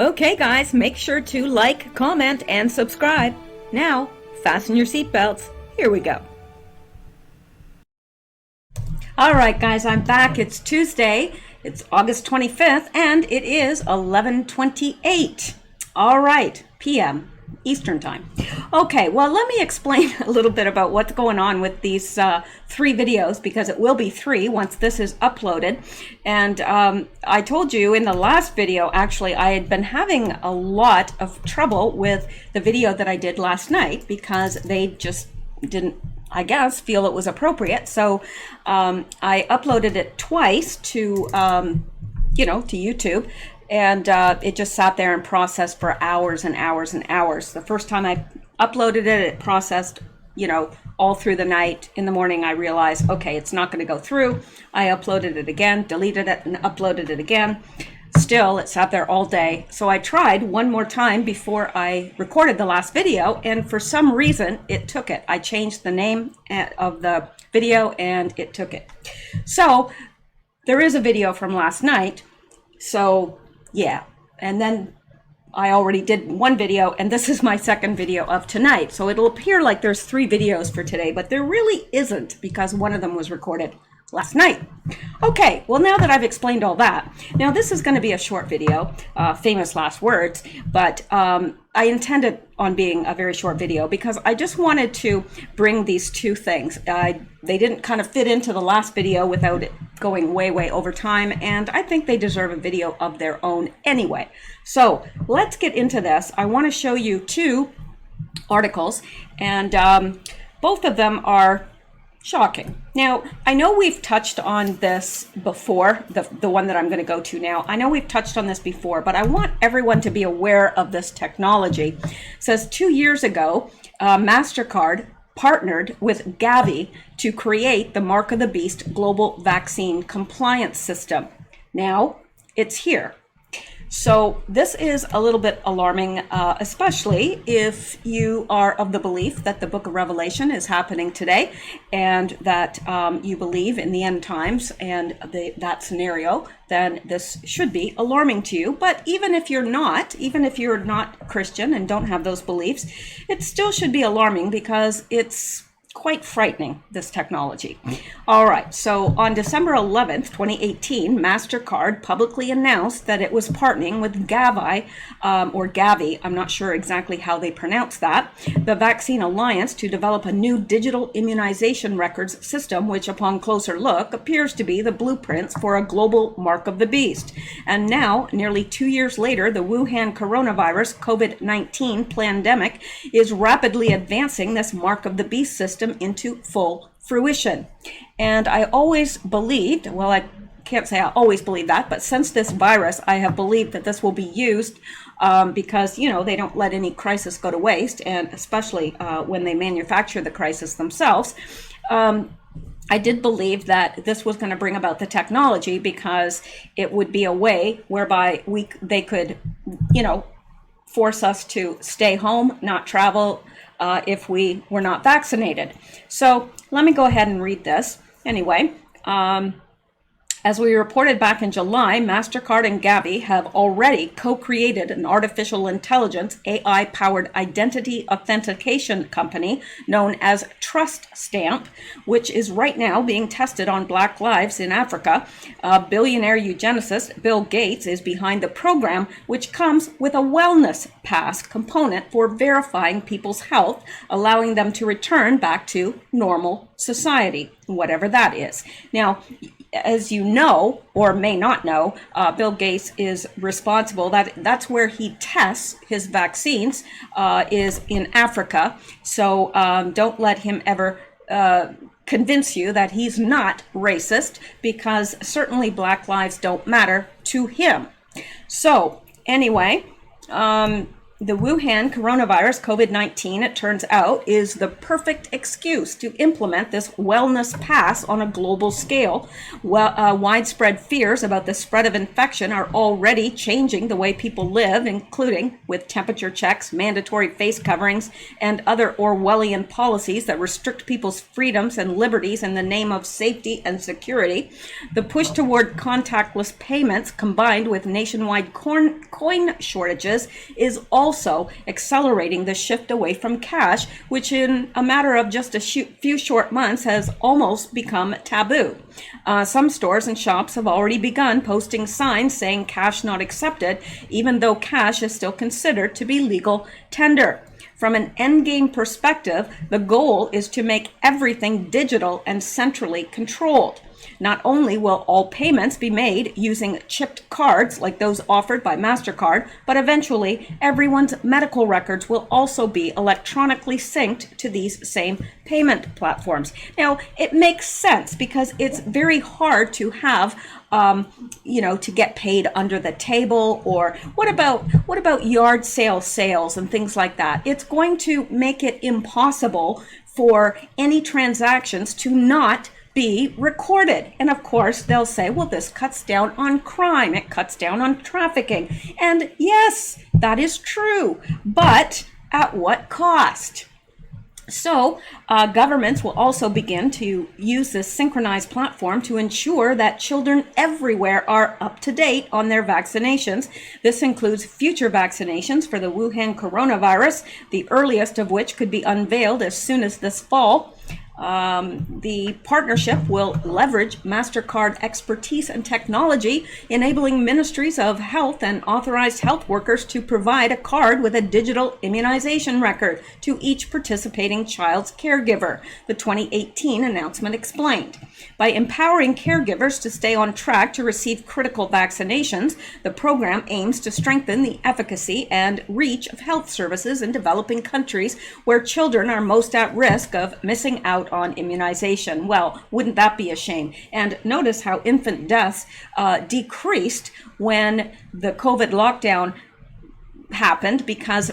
Okay guys, make sure to like, comment, and subscribe. Now, fasten your seatbelts. Here we go. Alright guys, I'm back. It's Tuesday. It's August 25th, and it is 11:28. Alright, p.m. Eastern Time. Okay, well, let me explain a little bit about what's going on with these 3 videos, because it will be 3 once this is uploaded. And I told you in the last video, actually, I had been having a lot of trouble with the video that I did last night because they just didn't, I guess, feel it was appropriate. So I uploaded it twice to, to YouTube. And it just sat there and processed for hours and hours and hours. The first time I uploaded it, it processed, all through the night. In the morning, I realized, okay, it's not going to go through. I uploaded it again, deleted it, and uploaded it again. Still, it sat there all day. So I tried one more time before I recorded the last video, and for some reason, it took it. I changed the name of the video, and it took it. So there is a video from last night. So yeah, and then I already did one video, and this is my second video of tonight. So it'll appear like there's 3 videos for today, but there really isn't, because one of them was recorded last night. Okay, well, now that I've explained all that, now this is going to be a short video, famous last words, but I intended on being a very short video because I just wanted to bring these 2 things. They didn't kind of fit into the last video without it going way over time, and I think they deserve a video of their own anyway. So let's get into this. I want to show you 2 articles, and both of them are shocking. Now, I know we've touched on this before, the one that I'm going to go to now. I know we've touched on this before, but I want everyone to be aware of this technology. It says 2 years ago, MasterCard partnered with Gavi to create the Mark of the Beast global vaccine compliance system. Now, it's here. So this is a little bit alarming, especially if you are of the belief that the book of Revelation is happening today, and that you believe in the end times and that scenario, then this should be alarming to you. But even if you're not Christian and don't have those beliefs, it still should be alarming because it's quite frightening, this technology. All right, so on December 11th, 2018, MasterCard publicly announced that it was partnering with Gavi, or Gavi, I'm not sure exactly how they pronounce that, the Vaccine Alliance, to develop a new digital immunization records system, which upon closer look appears to be the blueprints for a global Mark of the Beast. And now, nearly 2 years later, the Wuhan coronavirus COVID-19 pandemic is rapidly advancing this Mark of the Beast system into full fruition. And I always believed, well, I can't say I always believe that, but since this virus, I have believed that this will be used because, they don't let any crisis go to waste, and especially when they manufacture the crisis themselves. I did believe that this was going to bring about the technology because it would be a way whereby they could, force us to stay home, not travel, if we were not vaccinated. So let me go ahead and read this. Anyway, as we reported back in July, MasterCard and Gavi have already co-created an artificial intelligence AI-powered identity authentication company known as Trust Stamp, which is right now being tested on Black lives in Africa. Billionaire eugenicist Bill Gates is behind the program, which comes with a wellness pass component for verifying people's health, allowing them to return back to normal society, whatever that is. Now, as you know, or may not know, Bill Gates is responsible. That's where he tests his vaccines, is in Africa. So don't let him ever convince you that he's not racist, because certainly Black lives don't matter to him. So anyway, the Wuhan coronavirus, COVID-19, it turns out, is the perfect excuse to implement this wellness pass on a global scale. Widespread fears about the spread of infection are already changing the way people live, including with temperature checks, mandatory face coverings, and other Orwellian policies that restrict people's freedoms and liberties in the name of safety and security. The push toward contactless payments, combined with nationwide coin shortages, is also accelerating the shift away from cash, which in a matter of just a few short months has almost become taboo. Some stores and shops have already begun posting signs saying cash not accepted, even though cash is still considered to be legal tender. From an endgame perspective, the goal is to make everything digital and centrally controlled. Not only will all payments be made using chipped cards like those offered by MasterCard, but eventually everyone's medical records will also be electronically synced to these same payment platforms. Now, it makes sense because it's very hard to have to get paid under the table, or what about yard sales and things like that? It's going to make it impossible for any transactions to not be recorded. And of course, they'll say, well, this cuts down on crime. It cuts down on trafficking. And yes, that is true. But at what cost? So governments will also begin to use this synchronized platform to ensure that children everywhere are up to date on their vaccinations. This includes future vaccinations for the Wuhan coronavirus, the earliest of which could be unveiled as soon as this fall. The partnership will leverage MasterCard expertise and technology, enabling ministries of health and authorized health workers to provide a card with a digital immunization record to each participating child's caregiver, the 2018 announcement explained. By empowering caregivers to stay on track to receive critical vaccinations, the program aims to strengthen the efficacy and reach of health services in developing countries where children are most at risk of missing out on immunization. Well, wouldn't that be a shame? And notice how infant deaths decreased when the COVID lockdown happened, because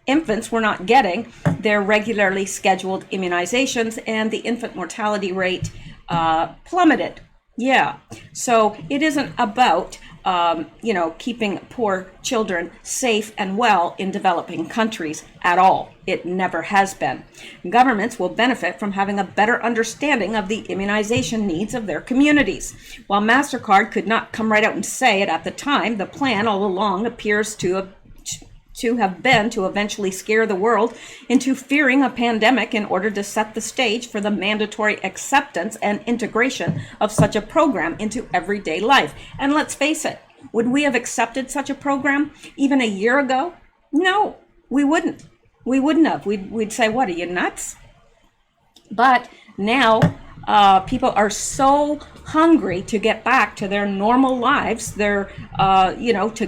infants were not getting their regularly scheduled immunizations, and the infant mortality rate plummeted. Yeah, so it isn't about keeping poor children safe and well in developing countries at all. It never has been. Governments will benefit from having a better understanding of the immunization needs of their communities. While MasterCard could not come right out and say it at the time, the plan all along appears to have been to eventually scare the world into fearing a pandemic in order to set the stage for the mandatory acceptance and integration of such a program into everyday life. And let's face it, would we have accepted such a program even a year ago? No, we wouldn't. We wouldn't have. We'd say, what, are you nuts? But now people are so hungry to get back to their normal lives, to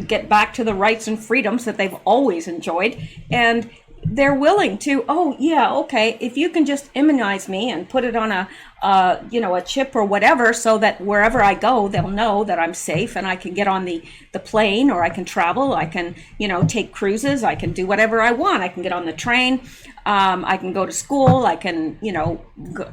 get back to the rights and freedoms that they've always enjoyed. And they're willing to, oh yeah, okay, if you can just immunize me and put it on a chip or whatever, so that wherever I go, they'll know that I'm safe and I can get on the plane, or I can travel, I can, take cruises, I can do whatever I want. I can get on the train, I can go to school, I can,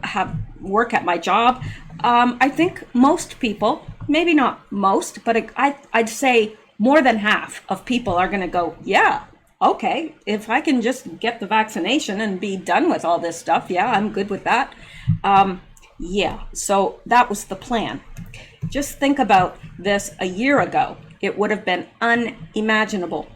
have work at my job. I think most people, maybe not most, but I'd say more than half of people are going to go, yeah, okay, if I can just get the vaccination and be done with all this stuff, yeah, I'm good with that. Yeah, so that was the plan. Just think about this a year ago. It would have been unimaginable.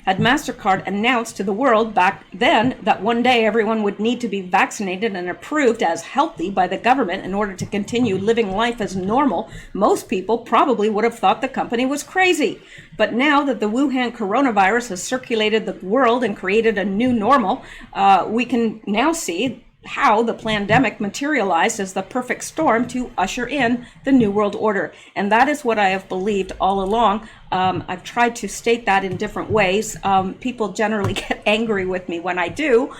Had MasterCard announced to the world back then that one day everyone would need to be vaccinated and approved as healthy by the government in order to continue living life as normal, most people probably would have thought the company was crazy. But now that the Wuhan coronavirus has circulated the world and created a new normal, we can now see how the pandemic materialized as the perfect storm to usher in the New World Order. And that is what I have believed all along. I've tried to state that in different ways. People generally get angry with me when I do,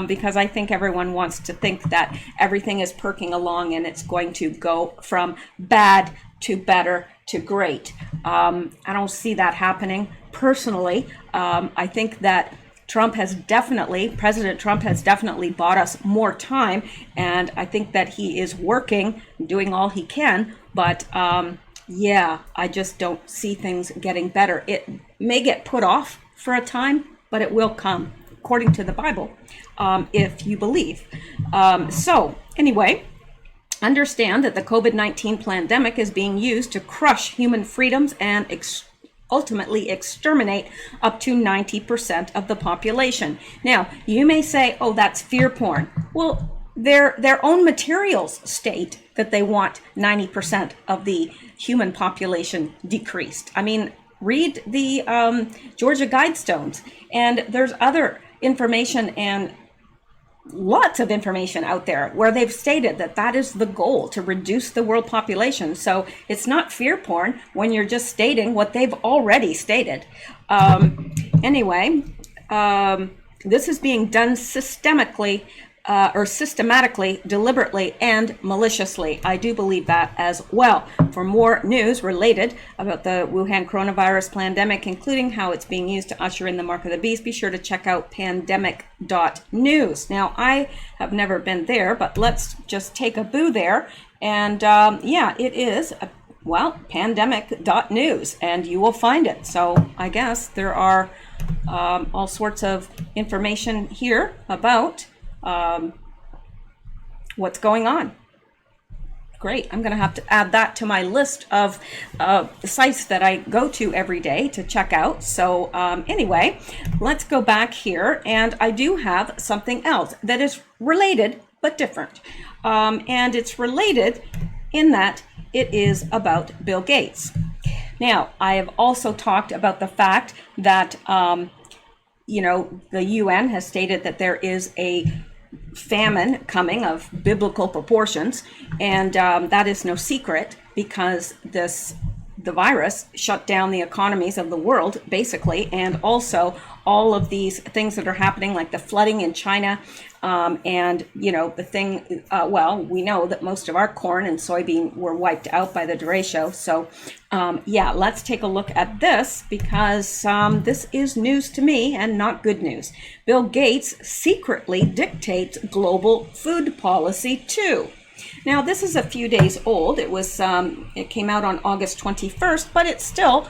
because I think everyone wants to think that everything is perking along and it's going to go from bad to better to great. I don't see that happening. personally, I think that President Trump has definitely bought us more time, and I think that he is working, doing all he can, but yeah, I just don't see things getting better. It may get put off for a time, but it will come, according to the Bible, if you believe. So anyway, understand that the COVID-19 pandemic is being used to crush human freedoms and ultimately exterminate up to 90% of the population. Now, you may say, oh, that's fear porn. Well, their own materials state that they want 90% of the human population decreased. I mean, read the Georgia Guidestones, and there's other information and lots of information out there where they've stated that that is the goal, to reduce the world population. So it's not fear porn when you're just stating what they've already stated. Anyway, this is being done systematically, deliberately, and maliciously. I do believe that as well. For more news related about the Wuhan coronavirus pandemic, including how it's being used to usher in the mark of the beast, be sure to check out pandemic.news. Now, I have never been there, but let's just take a boo there. And yeah, it is, pandemic.news, and you will find it. So I guess there are all sorts of information here about what's going on. Great. I'm going to have to add that to my list of sites that I go to every day to check out. So anyway, let's go back here, and I do have something else that is related but different. And it's related in that it is about Bill Gates. Now, I have also talked about the fact that the UN has stated that there is a famine coming of biblical proportions, and that is no secret, because the virus shut down the economies of the world, basically, and also all of these things that are happening, like the flooding in China, and we know that most of our corn and soybean were wiped out by the derecho. So yeah, let's take a look at this, because this is news to me and not good news. Bill Gates secretly dictates global food policy too. Now, this is a few days old. It came out on August 21st, but it's still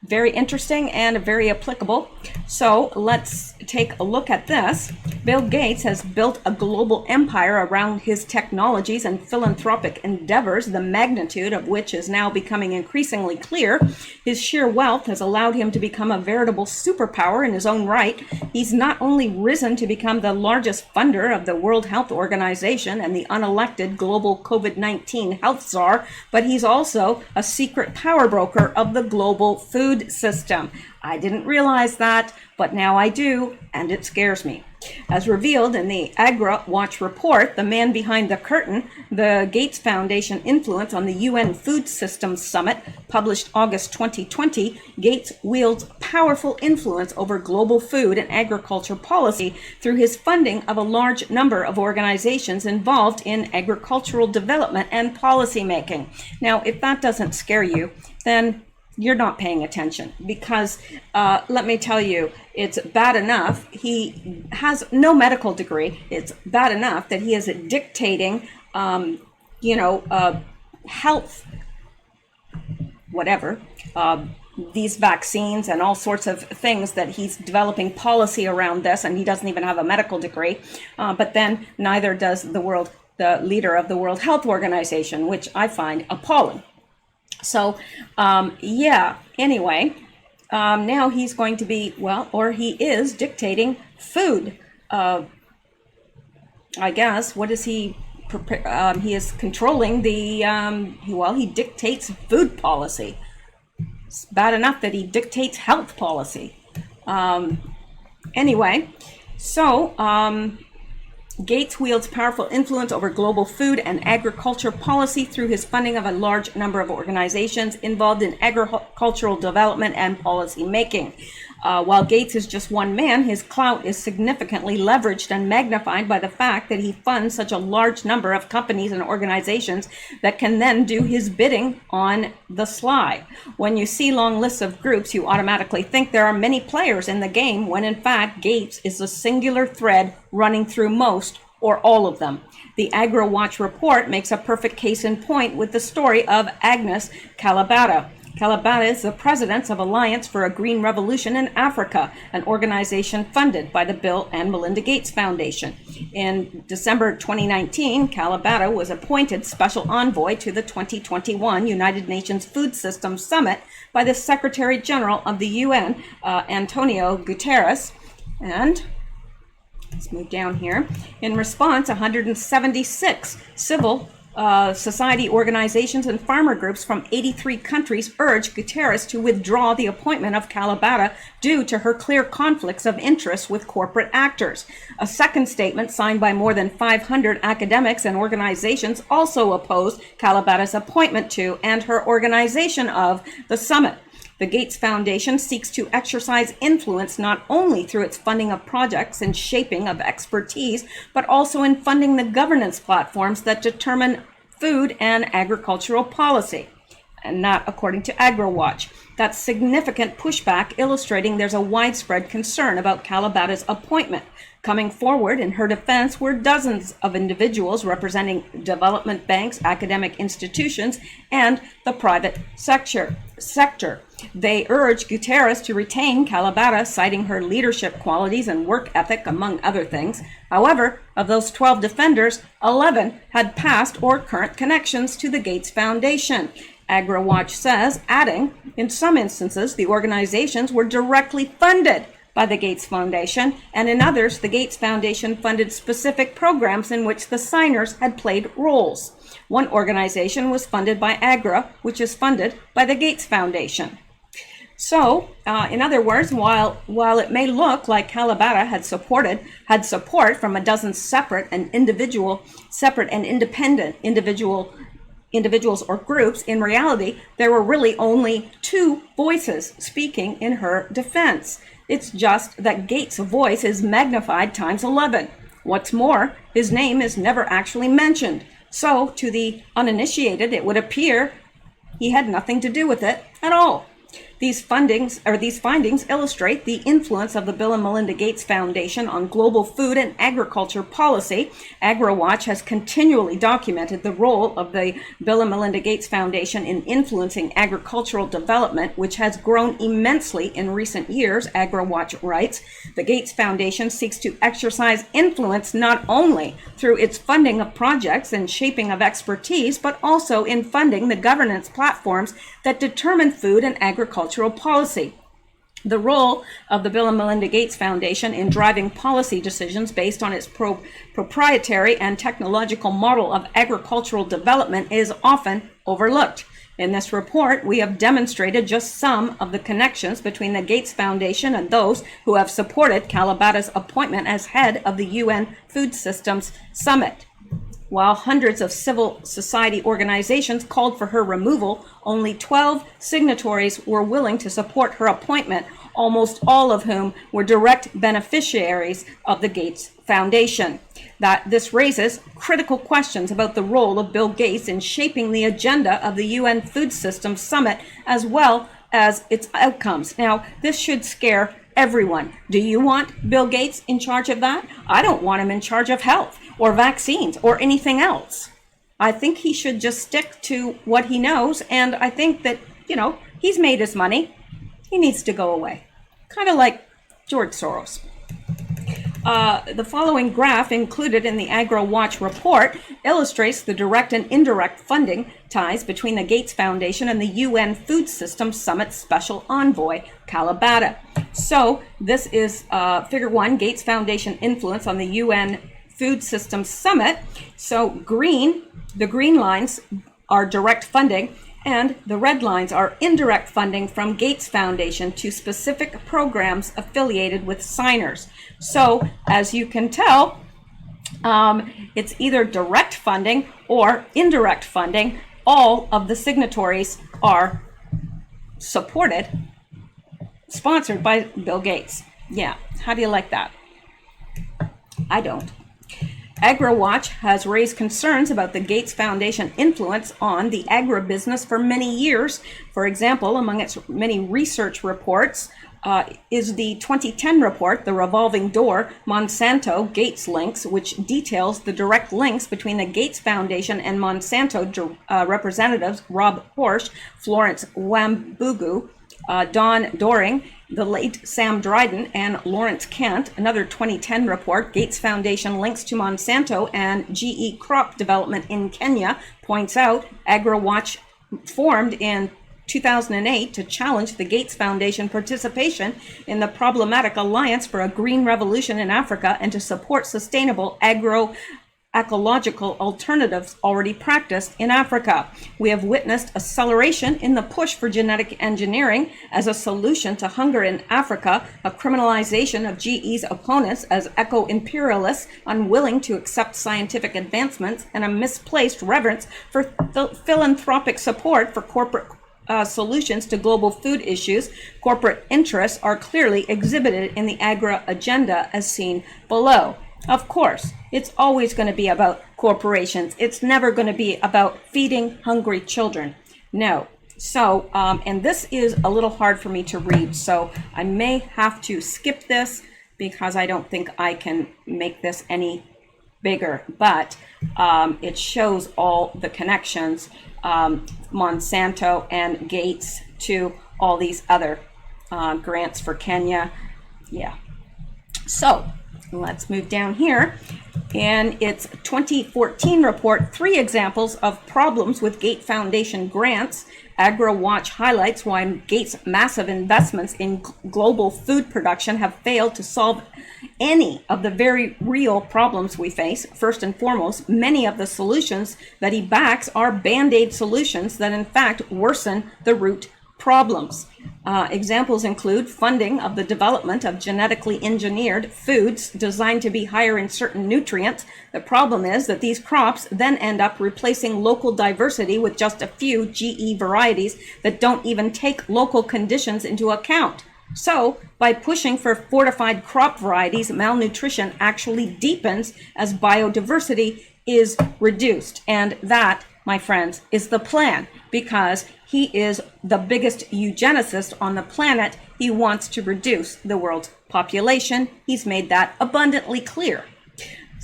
very interesting and very applicable. So let's take a look at this. Bill Gates has built a global empire around his technologies and philanthropic endeavors, the magnitude of which is now becoming increasingly clear. His sheer wealth has allowed him to become a veritable superpower in his own right. He's not only risen to become the largest funder of the World Health Organization and the unelected global COVID-19 health czar, but he's also a secret power broker of the global food system. I didn't realize that, but now I do, and it scares me. As revealed in the Agra Watch report, the man behind the curtain, the Gates Foundation influence on the UN Food Systems Summit, published August 2020, Gates wields powerful influence over global food and agriculture policy through his funding of a large number of organizations involved in agricultural development and policy making. Now, if that doesn't scare you, then you're not paying attention, because let me tell you, it's bad enough he has no medical degree. It's bad enough that he is dictating, health, whatever, these vaccines and all sorts of things, that he's developing policy around this, and he doesn't even have a medical degree. But then neither does the leader of the World Health Organization, which I find appalling. So, yeah, anyway, now he's going to be, he is dictating food. I guess, what is he? He is controlling he dictates food policy. It's bad enough that he dictates health policy. Anyway, so, Gates wields powerful influence over global food and agriculture policy through his funding of a large number of organizations involved in agricultural development and policy making. While Gates is just one man, his clout is significantly leveraged and magnified by the fact that he funds such a large number of companies and organizations that can then do his bidding on the sly. When you see long lists of groups, you automatically think there are many players in the game, when in fact Gates is a singular thread running through most or all of them. The AgriWatch report makes a perfect case in point with the story of Agnes Kalibata. Kalibata is the president of Alliance for a Green Revolution in Africa, an organization funded by the Bill and Melinda Gates Foundation. In December 2019, Kalibata was appointed special envoy to the 2021 United Nations Food Systems Summit by the Secretary General of the UN, Antonio Guterres. And let's move down here. In response, 176 civil society organizations and farmer groups from 83 countries urged Guterres to withdraw the appointment of Kalibata due to her clear conflicts of interest with corporate actors. A second statement signed by more than 500 academics and organizations also opposed Kalibata's appointment to and her organization of the summit. The Gates Foundation seeks to exercise influence not only through its funding of projects and shaping of expertise, but also in funding the governance platforms that determine food and agricultural policy, and not according to AgriWatch. That's significant pushback, illustrating there's a widespread concern about Kalibata's appointment. Coming forward in her defense were dozens of individuals representing development banks, academic institutions, and the private sector. They urged Guterres to retain Kalibata, citing her leadership qualities and work ethic, among other things. However, of those 12 defenders, 11 had past or current connections to the Gates Foundation. AgriWatch says, adding, in some instances, the organizations were directly funded by the Gates Foundation, and in others, the Gates Foundation funded specific programs in which the signers had played roles. One organization was funded by AGRA, which is funded by the Gates Foundation. So, in other words, while it may look like Kalibata had support from a dozen separate and independent individuals or groups, in reality, there were really only two voices speaking in her defense. It's just that Gates' voice is magnified times 11. What's more, his name is never actually mentioned. So, to the uninitiated, it would appear he had nothing to do with it at all. These findings illustrate the influence of the Bill and Melinda Gates Foundation on global food and agriculture policy. AgriWatch has continually documented the role of the Bill and Melinda Gates Foundation in influencing agricultural development, which has grown immensely in recent years. AgriWatch writes, the Gates Foundation seeks to exercise influence not only through its funding of projects and shaping of expertise, but also in funding the governance platforms that determine food and agricultural policy. The role of the Bill and Melinda Gates Foundation in driving policy decisions based on its proprietary and technological model of agricultural development is often overlooked. In this report, we have demonstrated just some of the connections between the Gates Foundation and those who have supported Kalibata's appointment as head of the UN Food Systems Summit. While hundreds of civil society organizations called for her removal, only 12 signatories were willing to support her appointment, almost all of whom were direct beneficiaries of the Gates Foundation. This raises critical questions about the role of Bill Gates in shaping the agenda of the UN Food Systems Summit, as well as its outcomes. Now, this should scare everyone. Do you want Bill Gates in charge of that? I don't want him in charge of health or vaccines or anything else. I think he should just stick to what he knows, and I think that, he's made his money. He needs to go away. Kind of like George Soros. The following graph included in the AgriWatch report illustrates the direct and indirect funding ties between the Gates Foundation and the UN Food Systems Summit Special Envoy, Kalibata. So this is figure 1, Gates Foundation influence on the UN Food Systems Summit. So the green lines are direct funding, and the red lines are indirect funding from Gates Foundation to specific programs affiliated with signers. So, as you can tell, it's either direct funding or indirect funding. All of the signatories are supported sponsored by Bill Gates. Yeah, how do you like that? I don't. AgriWatch has raised concerns about the Gates Foundation influence on the agribusiness for many years. For example, among its many research reports is the 2010 report, The Revolving Door, Monsanto Gates Links, which details the direct links between the Gates Foundation and Monsanto representatives Rob Horsch, Florence Wambugu, Don Doring, the late Sam Dryden, and Lawrence Kent. Another 2010 report, Gates Foundation Links to Monsanto and GE Crop Development in Kenya, points out AgriWatch formed in 2008 to challenge the Gates Foundation participation in the problematic Alliance for a Green Revolution in Africa and to support sustainable ecological alternatives already practiced in Africa. We have witnessed acceleration in the push for genetic engineering as a solution to hunger in Africa, a criminalization of GE's opponents as eco-imperialists unwilling to accept scientific advancements, and a misplaced reverence for philanthropic support for corporate solutions to global food issues. Corporate interests are clearly exhibited in the Agra agenda as seen below. Of course, it's always going to be about corporations. It's never going to be about feeding hungry children. No. So, and this is a little hard for me to read, so I may have to skip this because I don't think I can make this any bigger. But it shows all the connections, Monsanto and Gates, to all these other grants for Kenya. Yeah. So, let's move down here. In its 2014 report, 3 examples of problems with Gates Foundation grants, AgriWatch highlights why Gates' massive investments in global food production have failed to solve any of the very real problems we face. First and foremost, many of the solutions that he backs are band-aid solutions that in fact worsen the root problems. Examples include funding of the development of genetically engineered foods designed to be higher in certain nutrients. The problem is that these crops then end up replacing local diversity with just a few GE varieties that don't even take local conditions into account. So, by pushing for fortified crop varieties, malnutrition actually deepens as biodiversity is reduced. And that, my friends, is the plan, because he is the biggest eugenicist on the planet. He wants to reduce the world's population. He's made that abundantly clear.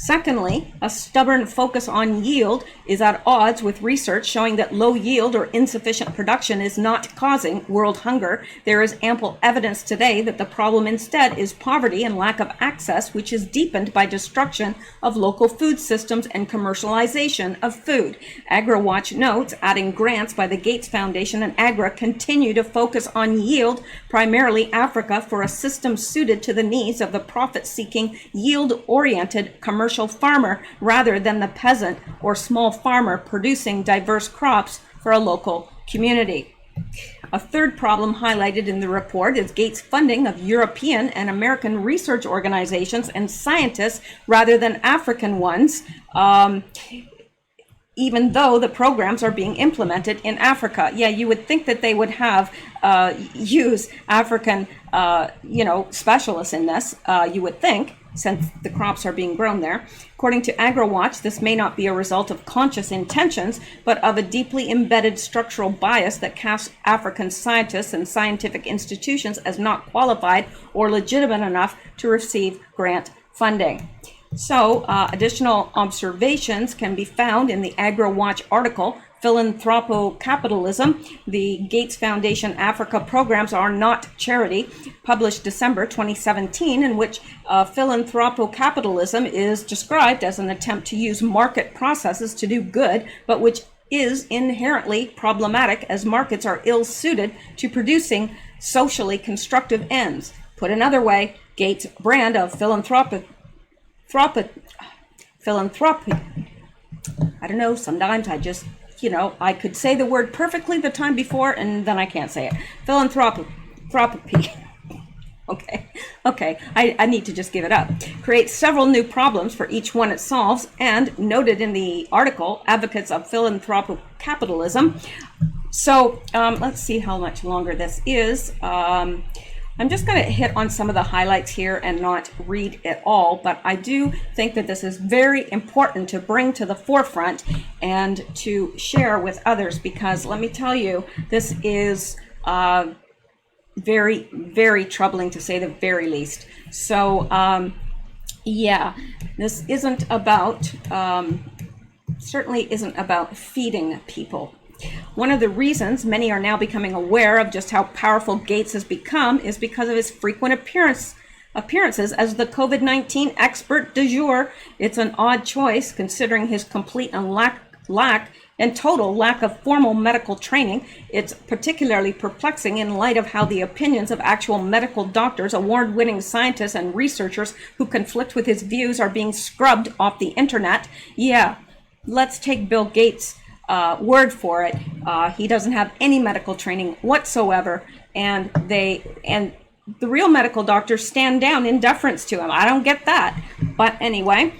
Secondly, a stubborn focus on yield is at odds with research showing that low yield or insufficient production is not causing world hunger. There is ample evidence today that the problem instead is poverty and lack of access, which is deepened by destruction of local food systems and commercialization of food. AgriWatch notes, adding grants by the Gates Foundation and Agra continue to focus on yield, primarily Africa, for a system suited to the needs of the profit-seeking, yield-oriented commercial farmer rather than the peasant or small farmer producing diverse crops for a local community. A third problem highlighted in the report is Gates' funding of European and American research organizations and scientists rather than African ones, even though the programs are being implemented in Africa. Yeah, you would think that they would have use African, specialists in this, you would think, since the crops are being grown there. According to AgriWatch, this may not be a result of conscious intentions, but of a deeply embedded structural bias that casts African scientists and scientific institutions as not qualified or legitimate enough to receive grant funding. So, additional observations can be found in the AgriWatch article, Philanthropo-Capitalism. The Gates Foundation Africa programs are not charity, published December 2017, in which philanthropo-capitalism is described as an attempt to use market processes to do good, but which is inherently problematic as markets are ill-suited to producing socially constructive ends. Put another way, Gates' brand of philanthropy. I don't know, sometimes I just, I could say the word perfectly the time before and then I can't say it. Philanthropy. Okay, I need to just give it up. Creates several new problems for each one it solves, and noted in the article, advocates of philanthropo-capitalism. So let's see how much longer this is. I'm just going to hit on some of the highlights here and not read it all, but I do think that this is very important to bring to the forefront and to share with others, because let me tell you, this is very, very troubling, to say the very least. So yeah, this isn't about, certainly isn't about feeding people. One of the reasons many are now becoming aware of just how powerful Gates has become is because of his frequent appearances as the COVID-19 expert du jour. It's an odd choice considering his complete and total lack of formal medical training. It's particularly perplexing in light of how the opinions of actual medical doctors, award-winning scientists, and researchers who conflict with his views are being scrubbed off the internet. Yeah, let's take Bill Gates' word for it. He doesn't have any medical training whatsoever, and the real medical doctors stand down in deference to him. I don't get that. But anyway,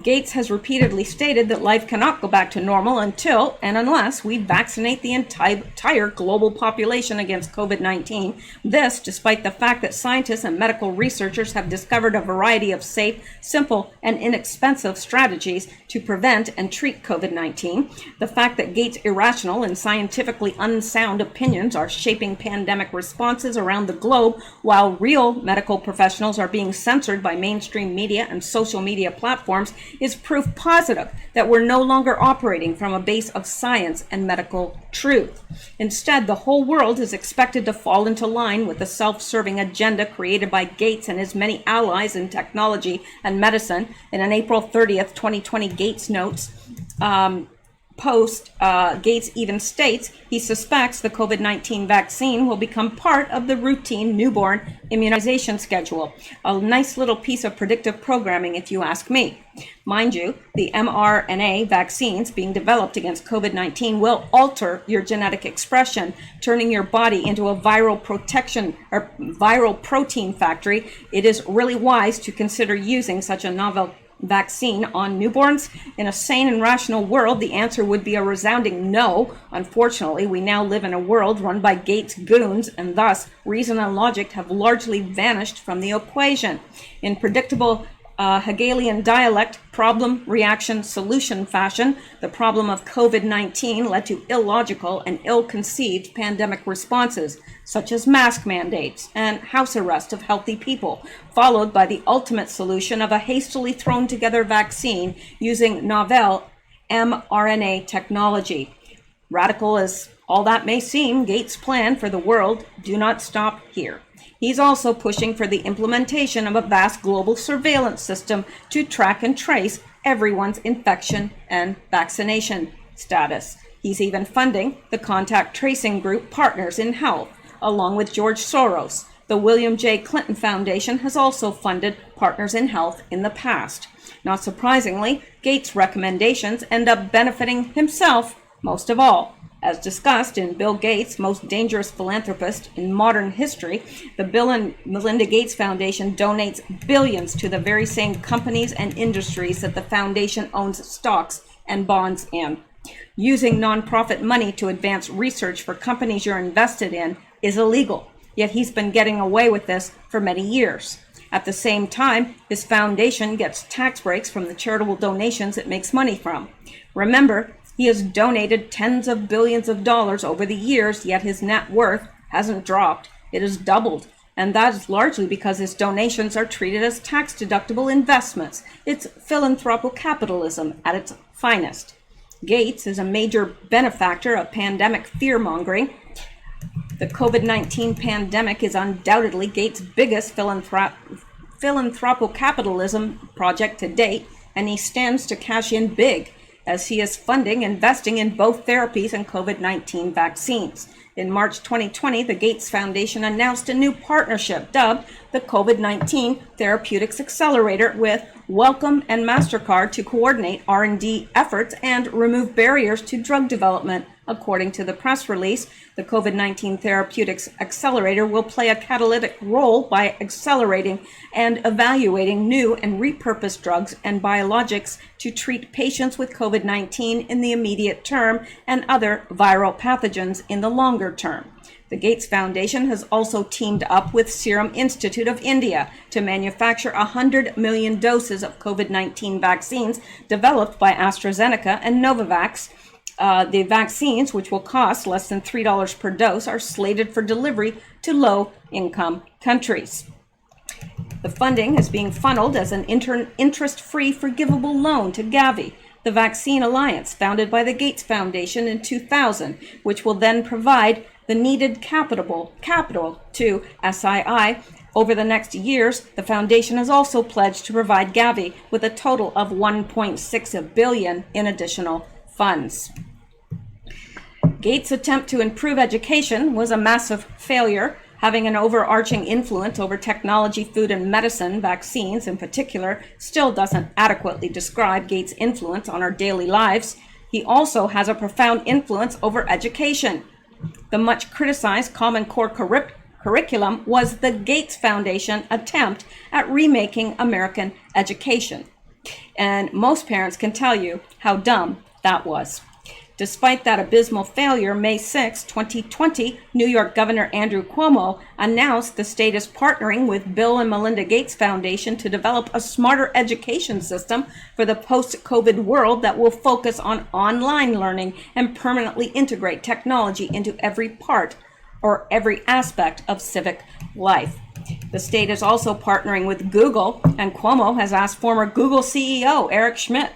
Gates has repeatedly stated that life cannot go back to normal until and unless we vaccinate the entire global population against COVID-19. This, despite the fact that scientists and medical researchers have discovered a variety of safe, simple, and inexpensive strategies to prevent and treat COVID-19. The fact that Gates' irrational and scientifically unsound opinions are shaping pandemic responses around the globe, while real medical professionals are being censored by mainstream media and social media platforms, is proof positive that we're no longer operating from a base of science and medical truth. Instead, the whole world is expected to fall into line with the self-serving agenda created by Gates and his many allies in technology and medicine. In an April 30th, 2020 Gates Notes post, Gates even states he suspects the COVID-19 vaccine will become part of the routine newborn immunization schedule. A nice little piece of predictive programming, if you ask me. Mind you, the mRNA vaccines being developed against COVID-19 will alter your genetic expression, turning your body into a viral protein factory. It is really wise to consider using such a novel vaccine on newborns. In a sane and rational world, the answer would be a resounding no. Unfortunately, we now live in a world run by Gates goons, and thus reason and logic have largely vanished from the equation. In predictable Hegelian dialect, problem, reaction, solution fashion, the problem of COVID-19 led to illogical and ill-conceived pandemic responses, such as mask mandates and house arrest of healthy people, followed by the ultimate solution of a hastily thrown together vaccine using novel mRNA technology. Radical as all that may seem, Gates' plan for the world do not stop here. He's also pushing for the implementation of a vast global surveillance system to track and trace everyone's infection and vaccination status. He's even funding the contact tracing group Partners in Health, along with George Soros. The William J. Clinton Foundation has also funded Partners in Health in the past. Not surprisingly, Gates' recommendations end up benefiting himself most of all. As discussed in Bill Gates' Most Dangerous Philanthropist in Modern History, the Bill and Melinda Gates Foundation donates billions to the very same companies and industries that the foundation owns stocks and bonds in. Using nonprofit money to advance research for companies you're invested in is illegal, yet he's been getting away with this for many years. At the same time, his foundation gets tax breaks from the charitable donations it makes money from. Remember, he has donated tens of billions of dollars over the years, yet his net worth hasn't dropped. It has doubled. And that is largely because his donations are treated as tax-deductible investments. It's philanthropo-capitalism at its finest. Gates is a major benefactor of pandemic fear-mongering. The COVID-19 pandemic is undoubtedly Gates' biggest philanthropo-capitalism project to date, and he stands to cash in big, as he is investing in both therapies and COVID-19 vaccines. In March 2020, the Gates Foundation announced a new partnership dubbed the COVID-19 Therapeutics Accelerator with Wellcome and MasterCard to coordinate R&D efforts and remove barriers to drug development. According to the press release, the COVID-19 Therapeutics Accelerator will play a catalytic role by accelerating and evaluating new and repurposed drugs and biologics to treat patients with COVID-19 in the immediate term and other viral pathogens in the longer term. The Gates Foundation has also teamed up with Serum Institute of India to manufacture 100 million doses of COVID-19 vaccines developed by AstraZeneca and Novavax. The vaccines, which will cost less than $3 per dose, are slated for delivery to low-income countries. The funding is being funneled as an interest-free forgivable loan to Gavi, the vaccine alliance founded by the Gates Foundation in 2000, which will then provide the needed capital to SII. Over the next years, the foundation has also pledged to provide Gavi with a total of $1.6 billion in additional funds. Gates' attempt to improve education was a massive failure. Having an overarching influence over technology, food, and medicine, vaccines in particular, still doesn't adequately describe Gates' influence on our daily lives. He also has a profound influence over education. The much criticized Common Core curriculum was the Gates Foundation attempt at remaking American education. And most parents can tell you how dumb that was. Despite that abysmal failure, May 6, 2020, New York Governor Andrew Cuomo announced the state is partnering with Bill and Melinda Gates Foundation to develop a smarter education system for the post-COVID world that will focus on online learning and permanently integrate technology into every part or every aspect of civic life. The state is also partnering with Google, and Cuomo has asked former Google CEO Eric Schmidt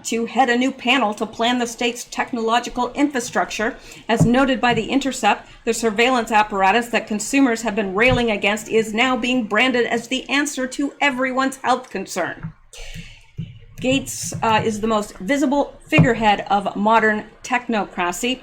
to head a new panel to plan the state's technological infrastructure. As noted by The Intercept, the surveillance apparatus that consumers have been railing against is now being branded as the answer to everyone's health concern. Gates is the most visible figurehead of modern technocracy.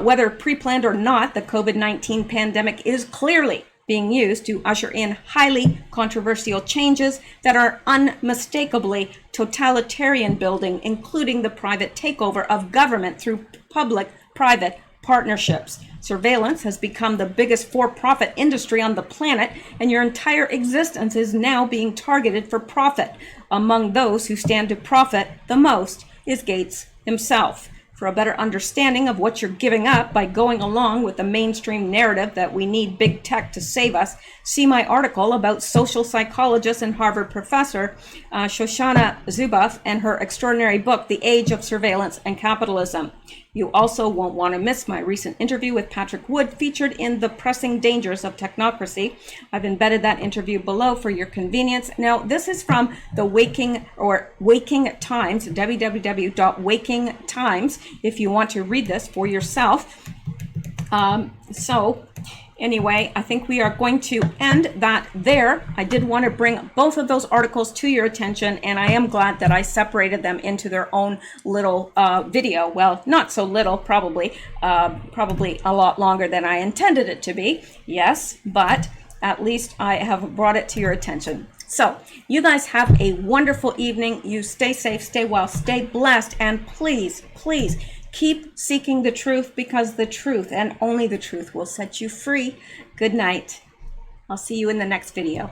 Whether pre-planned or not, the COVID-19 pandemic is clearly being used to usher in highly controversial changes that are unmistakably totalitarian building, including the private takeover of government through public-private partnerships. Surveillance has become the biggest for-profit industry on the planet, and your entire existence is now being targeted for profit. Among those who stand to profit the most is Gates himself. For a better understanding of what you're giving up by going along with the mainstream narrative that we need big tech to save us, see my article about social psychologist and Harvard professor Shoshana Zuboff and her extraordinary book, The Age of Surveillance and Capitalism. You also won't want to miss my recent interview with Patrick Wood, featured in The Pressing Dangers of Technocracy. I've embedded that interview below for your convenience. Now, this is from the Waking Times, www.wakingtimes, if you want to read this for yourself. Anyway, I think we are going to end that there. I did want to bring both of those articles to your attention, and I am glad that I separated them into their own little video. Well, not so little, probably a lot longer than I intended it to be. Yes, but at least I have brought it to your attention. So you guys have a wonderful evening. You stay safe, stay well, stay blessed, and please, please, keep seeking the truth, because the truth and only the truth will set you free. Good night. I'll see you in the next video.